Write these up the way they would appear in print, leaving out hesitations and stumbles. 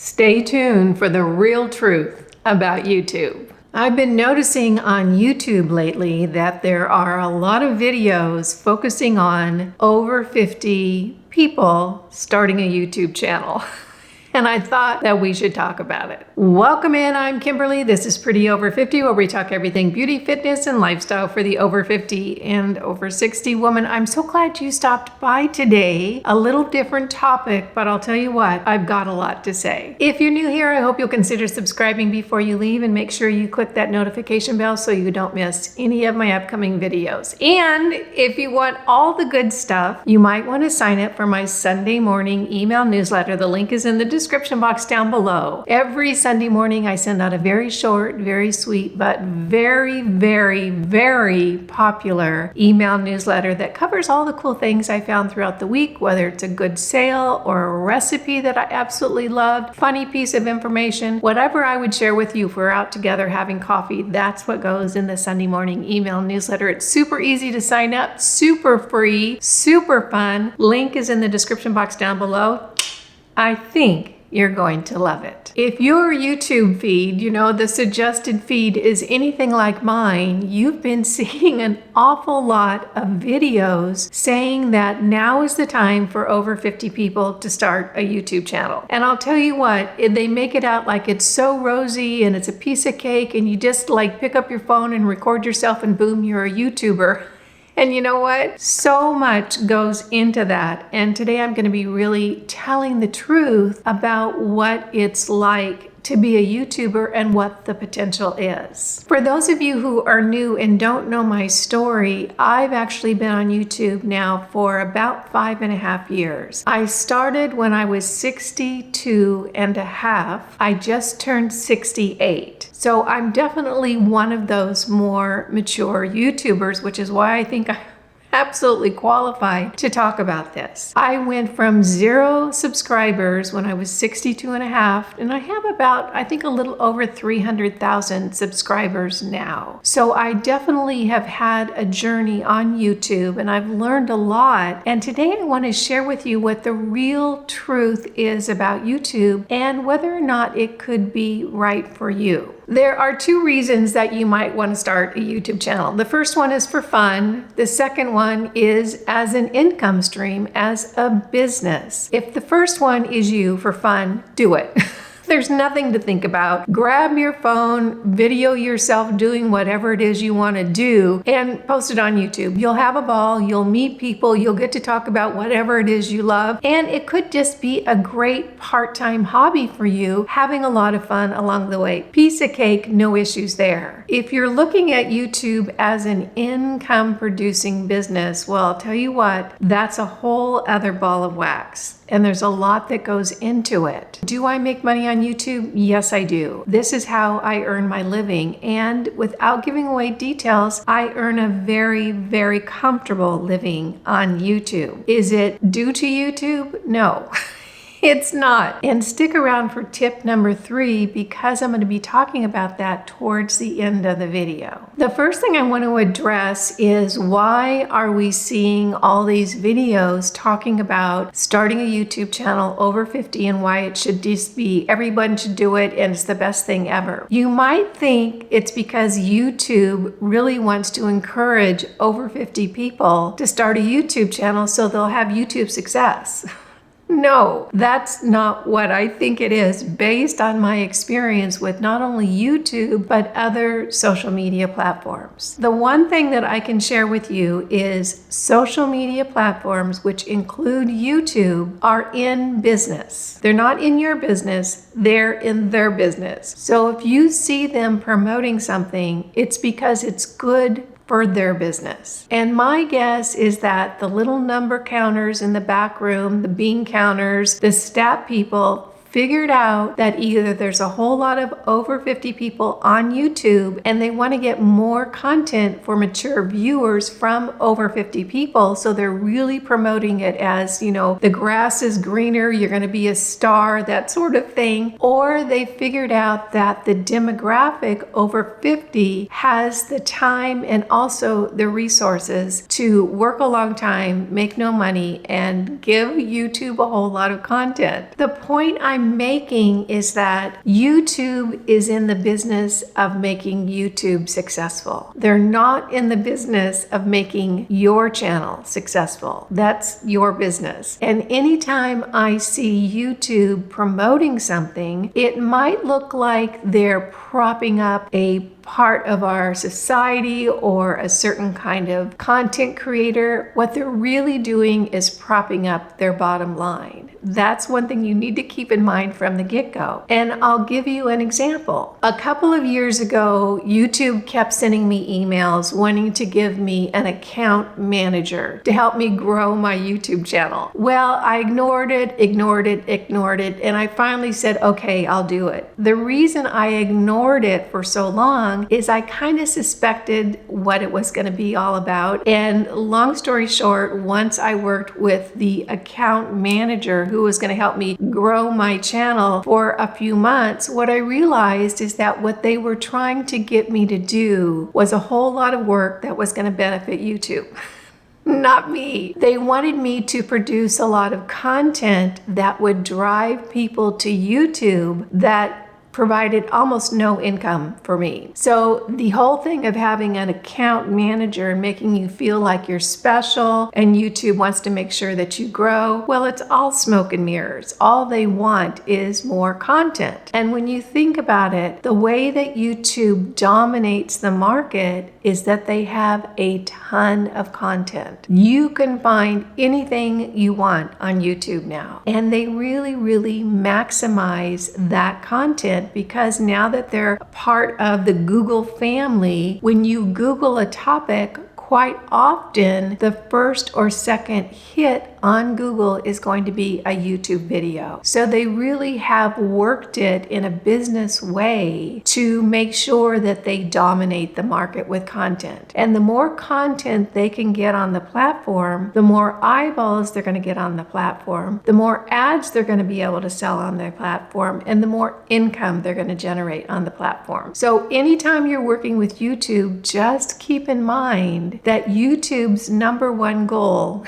Stay tuned for the real truth about YouTube. I've been noticing on YouTube lately that there are a lot of videos focusing on over 50 people starting a YouTube channel. And I thought that we should talk about it. Welcome in, I'm Kimberly. This is Pretty Over 50, where we talk everything beauty, fitness, and lifestyle for the over 50 and over 60 woman. I'm so glad you stopped by today. A little different topic, but I'll tell you what, I've got a lot to say. If you're new here, I hope you'll consider subscribing before you leave and make sure you click that notification bell so you don't miss any of my upcoming videos. And if you want all the good stuff, you might want to sign up for my Sunday morning email newsletter. The link is in the description box down below. Every Sunday morning I send out a very short, very sweet, but very, very, very popular email newsletter that covers all the cool things I found throughout the week, whether it's a good sale or a recipe that I absolutely loved, funny piece of information, whatever I would share with you if we're out together having coffee, that's what goes in the Sunday morning email newsletter. It's super easy to sign up, super free, super fun. Link is in the description box down below. I think you're going to love it. If your YouTube feed, the suggested feed is anything like mine, you've been seeing an awful lot of videos saying that now is the time for over 50 people to start a YouTube channel. And I'll tell you what, they make it out like it's so rosy and it's a piece of cake and you just pick up your phone and record yourself and boom, you're a YouTuber. And you know what? So much goes into that. And today I'm going to be really telling the truth about what it's like to be a YouTuber and what the potential is. For those of you who are new and don't know my story, I've actually been on YouTube now for about 5.5 years. I started when I was 62 and a half. I just turned 68. So I'm definitely one of those more mature YouTubers, which is why I think I'm absolutely qualified to talk about this. I went from 0 subscribers when I was 62 and a half, and I have about, I think, a little over 300,000 subscribers now. So I definitely have had a journey on YouTube and I've learned a lot. And today I want to share with you what the real truth is about YouTube and whether or not it could be right for you. There are 2 reasons that you might want to start a YouTube channel. The first one is for fun. The second one is as an income stream, as a business. If the first one is you for fun, do it. There's nothing to think about. Grab your phone, video yourself doing whatever it is you want to do, and post it on YouTube. You'll have a ball, you'll meet people, you'll get to talk about whatever it is you love, and it could just be a great part-time hobby for you, having a lot of fun along the way. Piece of cake, no issues there. If you're looking at YouTube as an income-producing business, well, I'll tell you what, that's a whole other ball of wax. And there's a lot that goes into it. Do I make money on YouTube? Yes, I do. This is how I earn my living. And without giving away details, I earn a very, very comfortable living on YouTube. Is it due to YouTube? No. It's not. And stick around for tip number 3 because I'm going to be talking about that towards the end of the video. The first thing I want to address is why are we seeing all these videos talking about starting a YouTube channel over 50 and why it should just be everyone should do it and it's the best thing ever. You might think it's because YouTube really wants to encourage over 50 people to start a YouTube channel so they'll have YouTube success. No, that's not what I think it is based on my experience with not only YouTube, but other social media platforms. The one thing that I can share with you is social media platforms, which include YouTube, are in business. They're not in your business, they're in their business. So if you see them promoting something, it's because it's good for their business. And my guess is that the little number counters in the back room, the bean counters, the stat people figured out that either there's a whole lot of over 50 people on YouTube and they want to get more content for mature viewers from over 50 people. So they're really promoting it as, the grass is greener, you're going to be a star, that sort of thing. Or they figured out that the demographic over 50 has the time and also the resources to work a long time, make no money, and give YouTube a whole lot of content. The point I'm I'm making is that YouTube is in the business of making YouTube successful. They're not in the business of making your channel successful. That's your business. And anytime I see YouTube promoting something, it might look like they're propping up a part of our society or a certain kind of content creator. What they're really doing is propping up their bottom line. That's one thing you need to keep in mind from the get-go. And I'll give you an example. A couple of years ago, YouTube kept sending me emails wanting to give me an account manager to help me grow my YouTube channel. Well, I ignored it, and I finally said, okay, I'll do it. The reason I ignored it for so long is I kind of suspected what it was going to be all about. And long story short, once I worked with the account manager who was going to help me grow my channel for a few months, what I realized is that what they were trying to get me to do was a whole lot of work that was going to benefit YouTube. Not me. They wanted me to produce a lot of content that would drive people to YouTube that provided almost no income for me. So the whole thing of having an account manager and making you feel like you're special and YouTube wants to make sure that you grow, well, it's all smoke and mirrors. All they want is more content. And when you think about it, the way that YouTube dominates the market is that they have a ton of content. You can find anything you want on YouTube now. And they really, really maximize that content because now that they're part of the Google family, when you Google a topic, quite often the first or second hit on Google is going to be a YouTube video. So they really have worked it in a business way to make sure that they dominate the market with content. And the more content they can get on the platform, the more eyeballs they're going to get on the platform, the more ads they're going to be able to sell on their platform, and the more income they're going to generate on the platform. So anytime you're working with YouTube, just keep in mind that YouTube's number one goal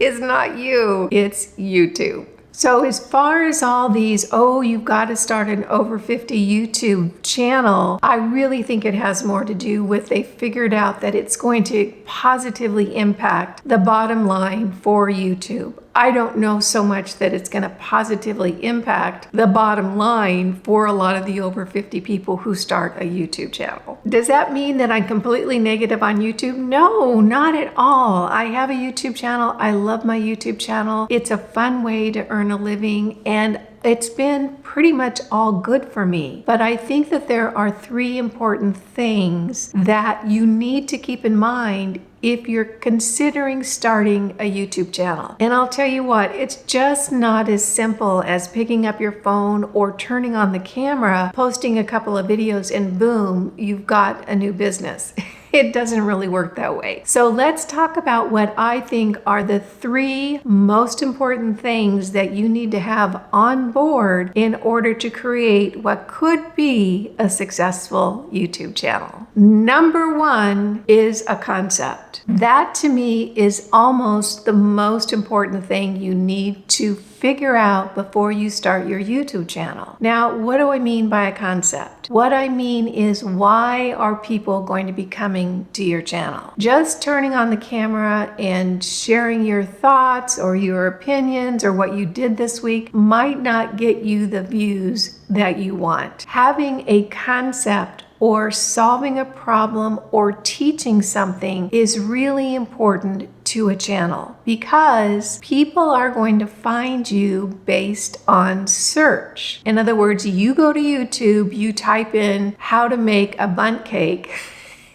is not you, it's YouTube. So as far as all these, you've got to start an over 50 YouTube channel, I really think it has more to do with they figured out that it's going to positively impact the bottom line for YouTube. I don't know so much that it's going to positively impact the bottom line for a lot of the over 50 people who start a YouTube channel. Does that mean that I'm completely negative on YouTube? No, not at all. I have a YouTube channel. I love my YouTube channel. It's a fun way to earn a living, and it's been pretty much all good for me. But I think that there are three important things that you need to keep in mind if you're considering starting a YouTube channel. And I'll tell you what, it's just not as simple as picking up your phone or turning on the camera, posting a couple of videos, and boom, you've got a new business. It doesn't really work that way. So let's talk about what I think are the three most important things that you need to have on board in order to create what could be a successful YouTube channel. Number one is a concept. That to me is almost the most important thing you need to figure out before you start your YouTube channel. Now, what do I mean by a concept? What I mean is, why are people going to be coming to your channel? Just turning on the camera and sharing your thoughts or your opinions or what you did this week might not get you the views that you want. Having a concept or solving a problem or teaching something is really important to a channel, because people are going to find you based on search. In other words, you go to YouTube, you type in how to make a bundt cake,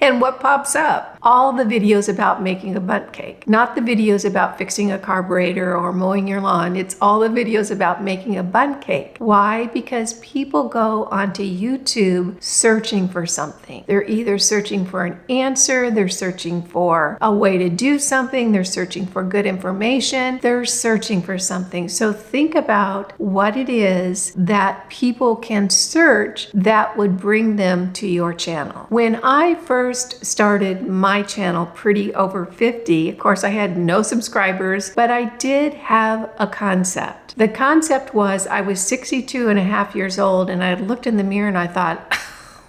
and what pops up? All the videos about making a bundt cake, not the videos about fixing a carburetor or mowing your lawn. It's all the videos about making a bundt cake. Why? Because people go onto YouTube searching for something. They're either searching for an answer, they're searching for a way to do something, they're searching for good information, they're searching for something. So think about what it is that people can search that would bring them to your channel. When I first started my my channel, Pretty Over 50. Of course, I had no subscribers, but I did have a concept. The concept was I was 62 and a half years old, and I looked in the mirror and I thought,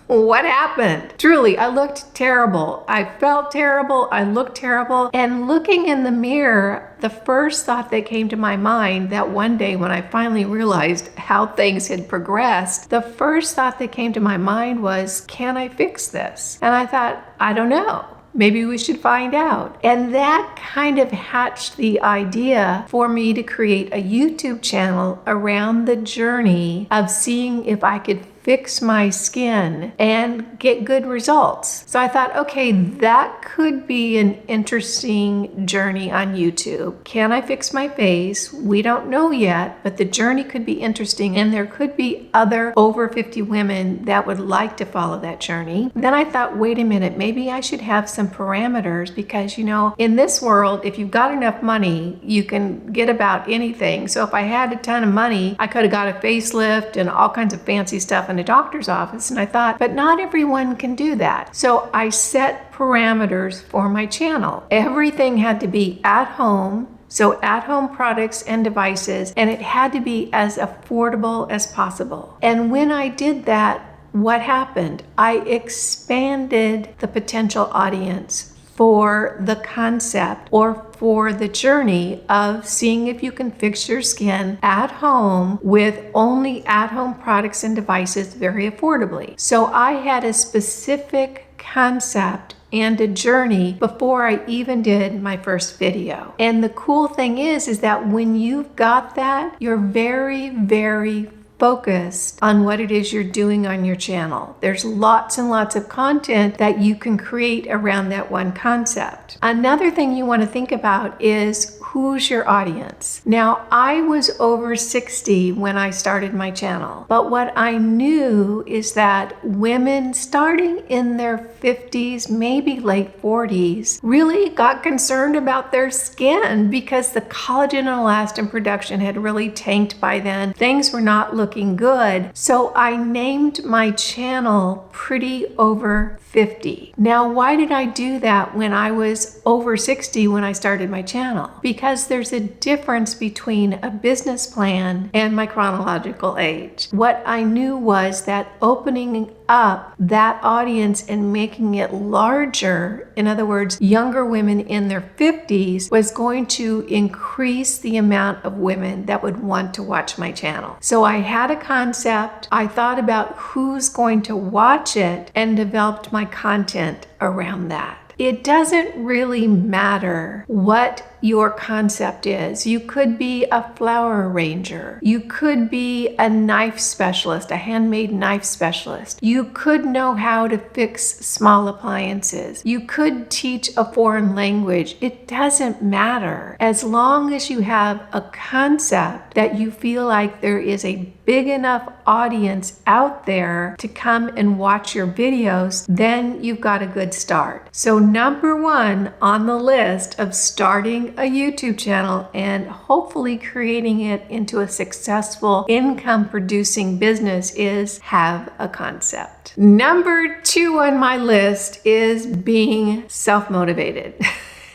what happened? Truly, I looked terrible. I felt terrible. I looked terrible. And looking in the mirror, the first thought that came to my mind that one day when I finally realized how things had progressed, the first thought that came to my mind was, can I fix this? And I thought, I don't know. Maybe we should find out. And that kind of hatched the idea for me to create a YouTube channel around the journey of seeing if I could fix my skin and get good results. So I thought, okay, that could be an interesting journey on YouTube. Can I fix my face? We don't know yet, but the journey could be interesting, and there could be other over 50 women that would like to follow that journey. Then I thought, wait a minute, maybe I should have some parameters, because in this world, if you've got enough money, you can get about anything. So if I had a ton of money, I could have got a facelift and all kinds of fancy stuff in a doctor's office. And I thought, but not everyone can do that. So I set parameters for my channel. Everything had to be at home. So at-home products and devices, and it had to be as affordable as possible. And when I did that, what happened? I expanded the potential audience for the concept or for the journey of seeing if you can fix your skin at home with only at-home products and devices very affordably. So I had a specific concept and a journey before I even did my first video. And the cool thing is that when you've got that, you're very, very focused on what it is you're doing on your channel. There's lots and lots of content that you can create around that one concept. Another thing you want to think about is who's your audience. Now, I was over 60 when I started my channel, but what I knew is that women starting in their 50s, maybe late 40s, really got concerned about their skin because the collagen and elastin production had really tanked by then. Things were not looking good. So I named my channel Pretty Over 50. Now, why did I do that when I was over 60 when I started my channel? Because there's a difference between a business plan and my chronological age. What I knew was that opening up that audience and making it larger, in other words, younger women in their 50s, was going to increase the amount of women that would want to watch my channel. So I had a concept, I thought about who's going to watch it, and developed my content around that. It doesn't really matter what your concept is. You could be a flower arranger. You could be a knife specialist, a handmade knife specialist. You could know how to fix small appliances. You could teach a foreign language. It doesn't matter. As long as you have a concept that you feel like there is a big enough audience out there to come and watch your videos, then you've got a good start. So number one on the list of starting a YouTube channel and hopefully creating it into a successful income producing business is have a concept. Number two on my list is being self-motivated.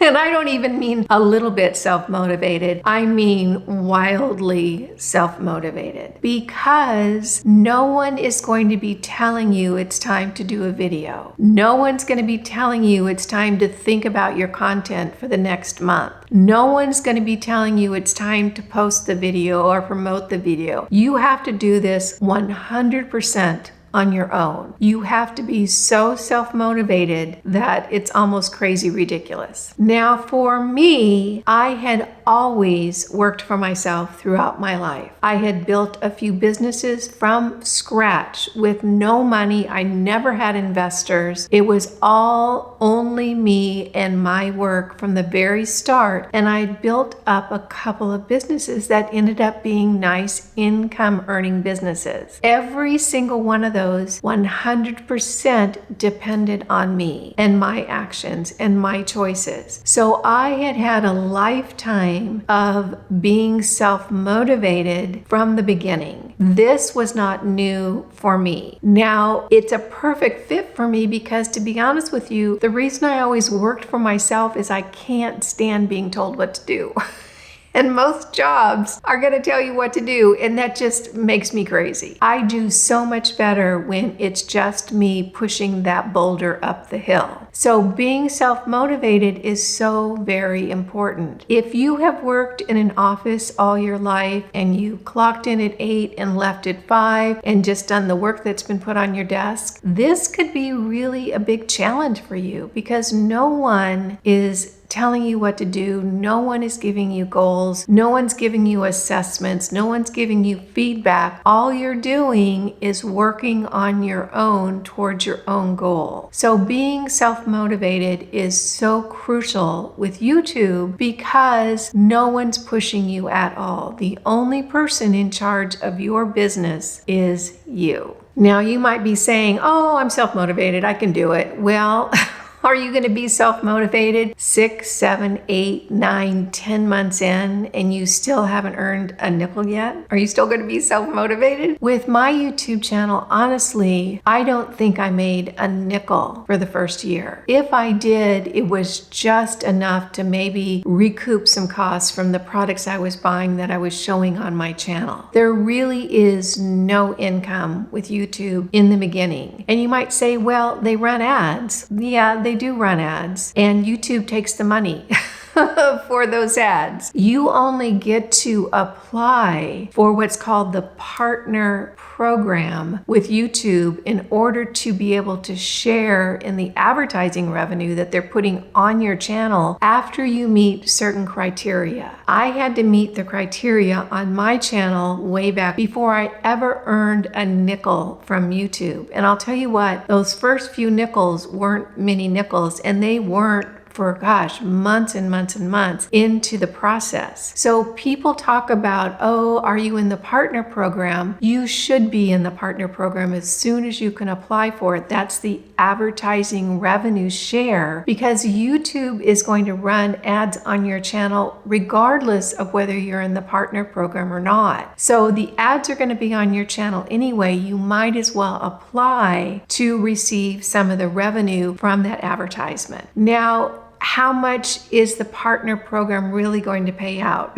And I don't even mean a little bit self-motivated. I mean wildly self-motivated, because no one is going to be telling you it's time to do a video. No one's going to be telling you it's time to think about your content for the next month. No one's going to be telling you it's time to post the video or promote the video. You have to do this 100% on your own. You have to be so self-motivated that it's almost crazy ridiculous. Now, for me, I had always worked for myself throughout my life. I had built a few businesses from scratch with no money. I never had investors. It was all only me and my work from the very start. And I built up a couple of businesses that ended up being nice income earning businesses. Every single one of those 100% depended on me and my actions and my choices. So I had had a lifetime time of being self-motivated from the beginning. This was not new for me. Now, it's a perfect fit for me because, to be honest with you, the reason I always worked for myself is I can't stand being told what to do. And most jobs are going to tell you what to do, and that just makes me crazy. I do so much better when it's just me pushing that boulder up the hill. So being self-motivated is so very important. If you have worked in an office all your life and you clocked in at 8 and left at 5 and just done the work that's been put on your desk, this could be really a big challenge for you because no one is telling you what to do. No one is giving you goals. No one's giving you assessments. No one's giving you feedback. All you're doing is working on your own towards your own goal. So being self-motivated is so crucial with YouTube because no one's pushing you at all. The only person in charge of your business is you. Now you might be saying, oh, I'm self-motivated. I can do it. Well, are you going to be self-motivated 6, 7, 8, 9, 10 months in and you still haven't earned a nickel yet? Are you still going to be self-motivated? With my YouTube channel, honestly, I don't think I made a nickel for the first year. If I did, it was just enough to maybe recoup some costs from the products I was buying that I was showing on my channel. There really is no income with YouTube in the beginning. And you might say, well, they run ads. Yeah, they do run ads, and YouTube takes the money for those ads. You only get to apply for what's called the partner program with YouTube in order to be able to share in the advertising revenue that they're putting on your channel after you meet certain criteria. I had to meet the criteria on my channel way back before I ever earned a nickel from YouTube. And I'll tell you what, those first few nickels weren't many nickels, and they weren't for months and months and months into the process. So people talk about, oh, are you in the partner program? You should be in the partner program as soon as you can apply for it. That's the advertising revenue share, because YouTube is going to run ads on your channel regardless of whether you're in the partner program or not. So the ads are going to be on your channel anyway. You might as well apply to receive some of the revenue from that advertisement. Now, how much is the partner program really going to pay out?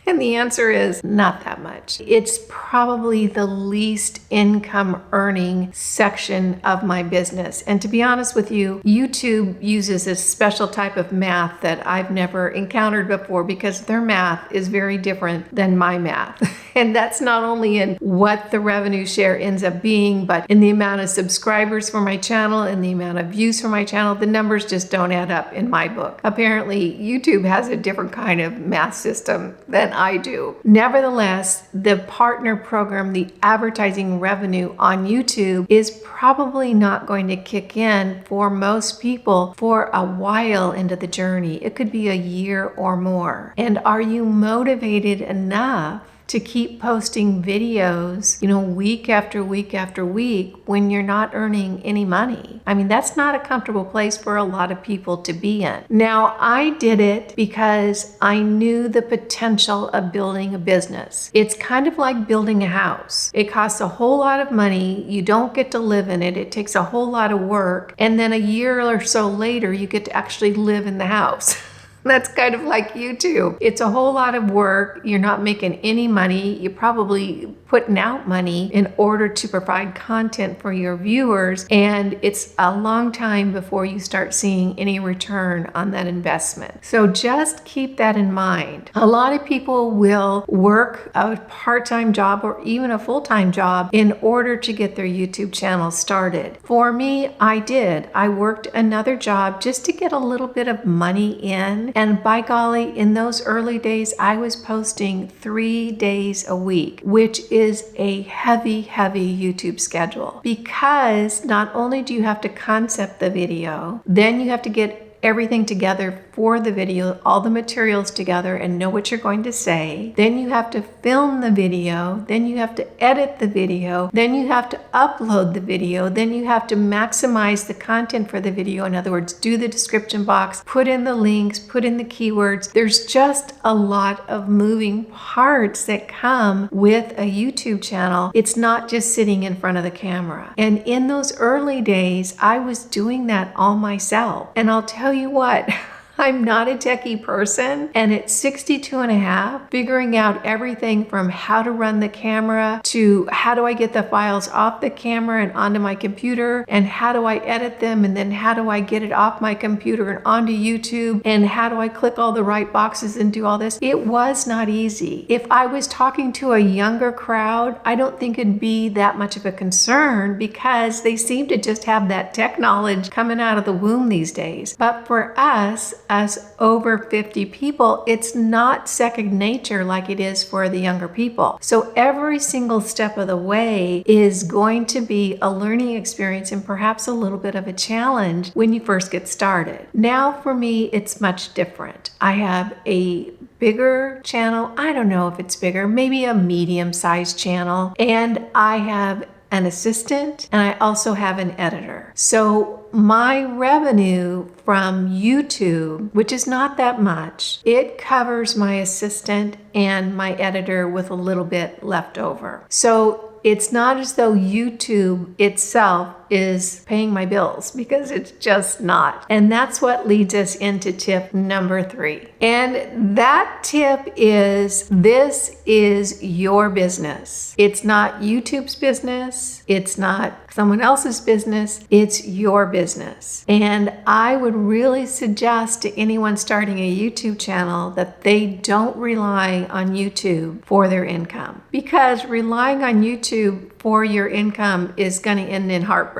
And the answer is not that much. It's probably the least income earning section of my business. And to be honest with you, YouTube uses a special type of math that I've never encountered before because their math is very different than my math. And that's not only in what the revenue share ends up being, but in the amount of subscribers for my channel and the amount of views for my channel. The numbers just don't add up in my book. Apparently, YouTube has a different kind of math system than I do. Nevertheless, the partner program, the advertising revenue on YouTube, is probably not going to kick in for most people for a while into the journey. It could be a year or more. And are you motivated enough to keep posting videos, week after week after week when you're not earning any money? I mean, that's not a comfortable place for a lot of people to be in. Now, I did it because I knew the potential of building a business. It's kind of like building a house. It costs a whole lot of money. You don't get to live in it. It takes a whole lot of work. And then a year or so later, you get to actually live in the house. That's kind of like YouTube. It's a whole lot of work. You're not making any money. You're probably putting out money in order to provide content for your viewers. And it's a long time before you start seeing any return on that investment. So just keep that in mind. A lot of people will work a part-time job or even a full-time job in order to get their YouTube channel started. For me, I did. I worked another job just to get a little bit of money in. And by golly, in those early days, I was posting 3 days a week, which is a heavy YouTube schedule, because not only do you have to concept the video, then you have to get everything together for the video, all the materials together, and know what you're going to say. Then you have to film the video. Then you have to edit the video. Then you have to upload the video. Then you have to maximize the content for the video. In other words, do the description box, put in the links, put in the keywords. There's just a lot of moving parts that come with a YouTube channel. It's not just sitting in front of the camera. And in those early days, I was doing that all myself. And I'll tell you what, I'm not a techie person, and at 62 and a half, figuring out everything from how to run the camera to how do I get the files off the camera and onto my computer, and how do I edit them, and then how do I get it off my computer and onto YouTube, and how do I click all the right boxes and do all this. It was not easy. If I was talking to a younger crowd, I don't think it'd be that much of a concern because they seem to just have that tech knowledge coming out of the womb these days. But for us, as over 50 people, it's not second nature like it is for the younger people. So every single step of the way is going to be a learning experience and perhaps a little bit of a challenge when you first get started. Now for me, it's much different. I have a bigger channel. I don't know if it's bigger, maybe a medium-sized channel. And I have an assistant, and I also have an editor. So my revenue from YouTube, which is not that much, it covers my assistant and my editor with a little bit left over. So it's not as though YouTube itself is paying my bills, because it's just not. And that's what leads us into tip number 3. And that tip is, this is your business. It's not YouTube's business. It's not someone else's business. It's your business. And I would really suggest to anyone starting a YouTube channel that they don't rely on YouTube for their income, because relying on YouTube for your income is going to end in heartbreak.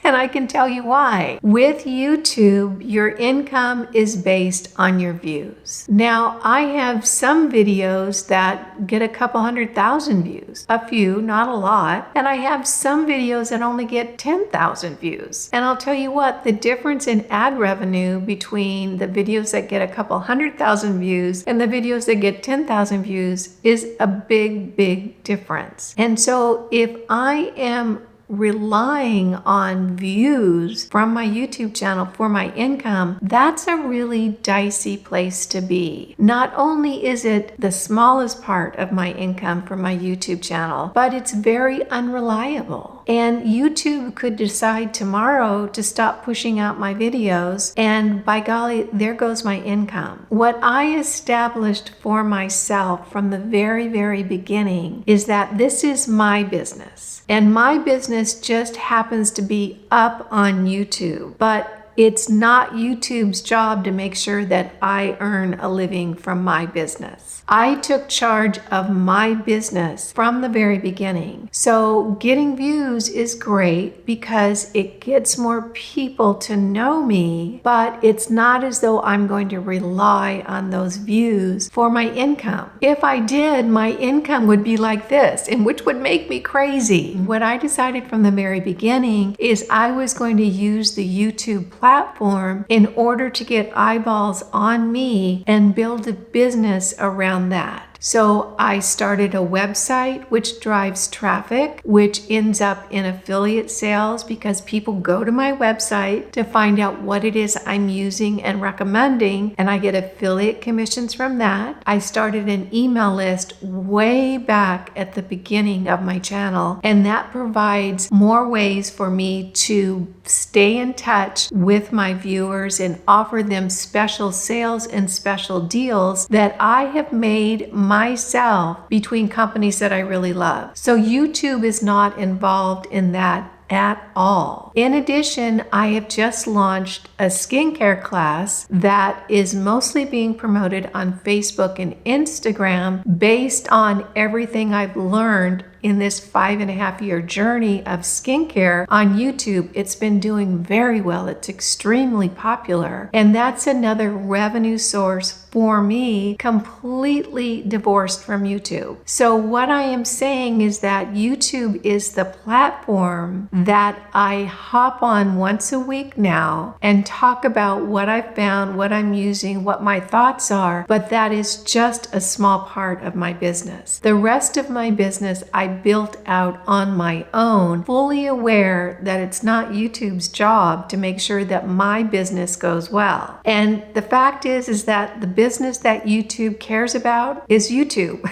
And I can tell you why. With YouTube, your income is based on your views. Now, I have some videos that get a couple 100,000 views, a few, not a lot. And I have some videos that only get 10,000 views. And I'll tell you what, the difference in ad revenue between the videos that get a couple 100,000 views and the videos that get 10,000 views is a big, big difference. And so if I am relying on views from my YouTube channel for my income, that's a really dicey place to be. Not only is it the smallest part of my income from my YouTube channel, but it's very unreliable. And YouTube could decide tomorrow to stop pushing out my videos, and by golly, there goes my income. What I established for myself from the very, very beginning is that this is my business. And my business just happens to be up on YouTube, but it's not YouTube's job to make sure that I earn a living from my business. I took charge of my business from the very beginning. So getting views is great because it gets more people to know me, but it's not as though I'm going to rely on those views for my income. If I did, my income would be like this, and which would make me crazy. What I decided from the very beginning is I was going to use the YouTube platform in order to get eyeballs on me and build a business around that. So I started a website which drives traffic, which ends up in affiliate sales because people go to my website to find out what it is I'm using and recommending, and I get affiliate commissions from that. I started an email list way back at the beginning of my channel, and that provides more ways for me to stay in touch with my viewers and offer them special sales and special deals that I have made myself between companies that I really love. So YouTube is not involved in that at all. In addition, I have just launched a skincare class that is mostly being promoted on Facebook and Instagram based on everything I've learned in this 5.5-year journey of skincare on YouTube, it's been doing very well. It's extremely popular. And that's another revenue source for me, completely divorced from YouTube. So what I am saying is that YouTube is the platform that I hop on once a week now and talk about what I've found, what I'm using, what my thoughts are, but that is just a small part of my business. The rest of my business I built out on my own, fully aware that it's not YouTube's job to make sure that my business goes well. And the fact is that the business that YouTube cares about is YouTube.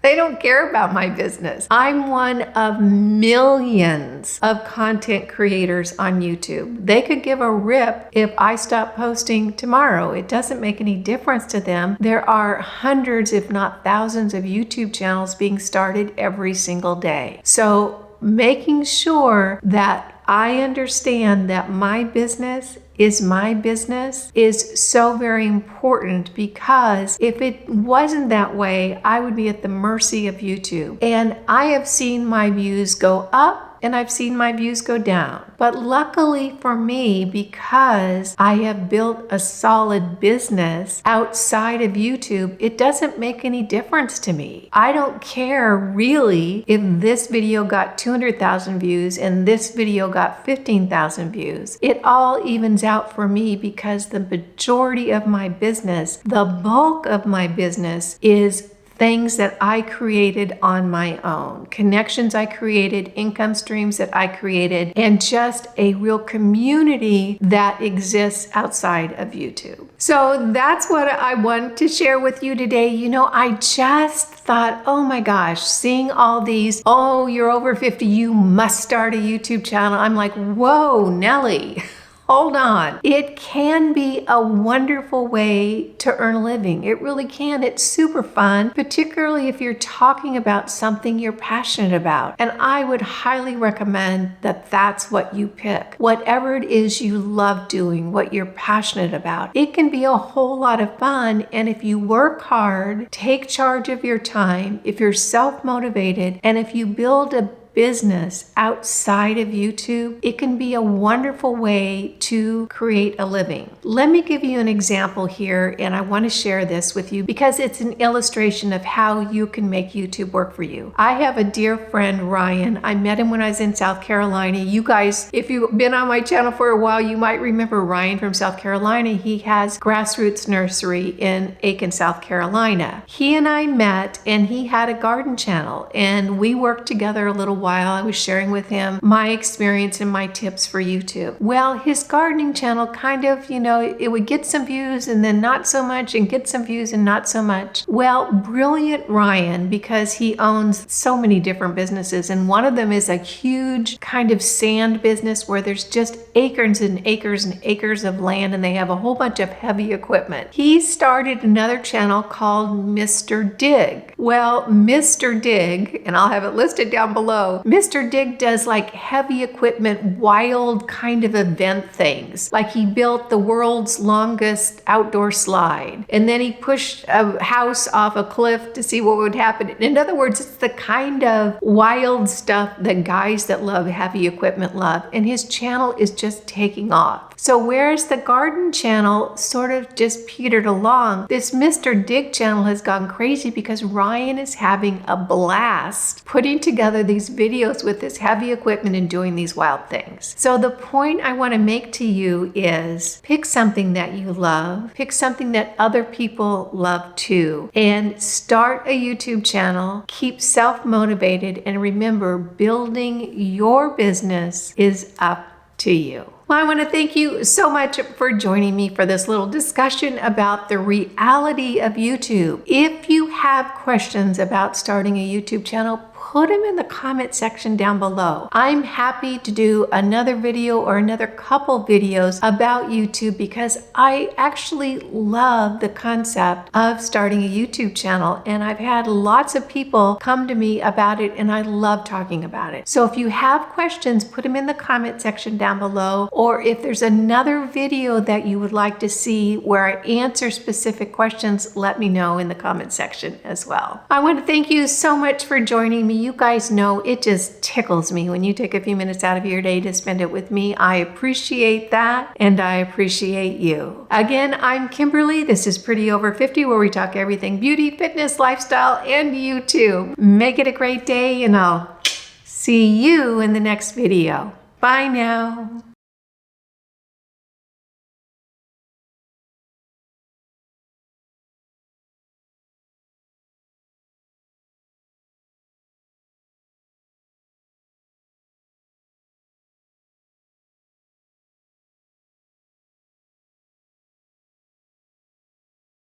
They don't care about my business. I'm one of millions of content creators on YouTube. They could give a rip if I stop posting tomorrow. It doesn't make any difference to them. There are hundreds, if not thousands, of YouTube channels being started every single day. So making sure that I understand that my business is so very important, because if it wasn't that way, I would be at the mercy of YouTube. And I have seen my views go up and I've seen my views go down. But luckily for me, because I have built a solid business outside of YouTube, it doesn't make any difference to me. I don't care really if this video got 200,000 views and this video got 15,000 views. It all evens out for me, because the majority of my business, the bulk of my business, is things that I created on my own, connections I created, income streams that I created, and just a real community that exists outside of YouTube. So that's what I want to share with you today. You know, I just thought, oh my gosh, seeing all these, oh, you're over 50, you must start a YouTube channel. I'm like, whoa, Nelly. Hold on. It can be a wonderful way to earn a living. It really can. It's super fun, particularly if you're talking about something you're passionate about. And I would highly recommend that that's what you pick. Whatever it is you love doing, what you're passionate about, it can be a whole lot of fun. And if you work hard, take charge of your time, if you're self-motivated, and if you build a business outside of YouTube, it can be a wonderful way to create a living. Let me give you an example here, and I want to share this with you because it's an illustration of how you can make YouTube work for you. I have a dear friend, Ryan. I met him when I was in South Carolina. You guys, if you've been on my channel for a while, you might remember Ryan from South Carolina. He has Grassroots Nursery in Aiken, South Carolina. He and I met, and he had a garden channel, and we worked together a little while. I was sharing with him my experience and my tips for YouTube. Well, his gardening channel kind of, you know, it would get some views and then not so much, and get some views and not so much. Well, brilliant Ryan, because he owns so many different businesses, and one of them is a huge kind of sand business where there's just acres and acres and acres of land, and they have a whole bunch of heavy equipment. He started another channel called Mr. Dig. Well, Mr. Dig, and I'll have it listed down below, Mr. Dig does like heavy equipment, wild kind of event things. Like he built the world's longest outdoor slide, and then he pushed a house off a cliff to see what would happen. In other words, it's the kind of wild stuff that guys that love heavy equipment love, and his channel is just taking off. So whereas the garden channel sort of just petered along, this Mr. Dig channel has gone crazy because Ryan is having a blast putting together these videos with this heavy equipment and doing these wild things. So the point I want to make to you is pick something that you love, pick something that other people love too, and start a YouTube channel. Keep self-motivated, and remember, building your business is up to you. Well, I want to thank you so much for joining me for this little discussion about the reality of YouTube. If you have questions about starting a YouTube channel, put them in the comment section down below. I'm happy to do another video or another couple videos about YouTube, because I actually love the concept of starting a YouTube channel, and I've had lots of people come to me about it, and I love talking about it. So if you have questions, put them in the comment section down below, or if there's another video that you would like to see where I answer specific questions, let me know in the comment section as well. I want to thank you so much for joining me You guys know it just tickles me when you take a few minutes out of your day to spend it with me. I appreciate that, and I appreciate you. Again, I'm Kimberly. This is Pretty Over 50, where we talk everything beauty, fitness, lifestyle, and YouTube. Make it a great day, and I'll see you in the next video. Bye now.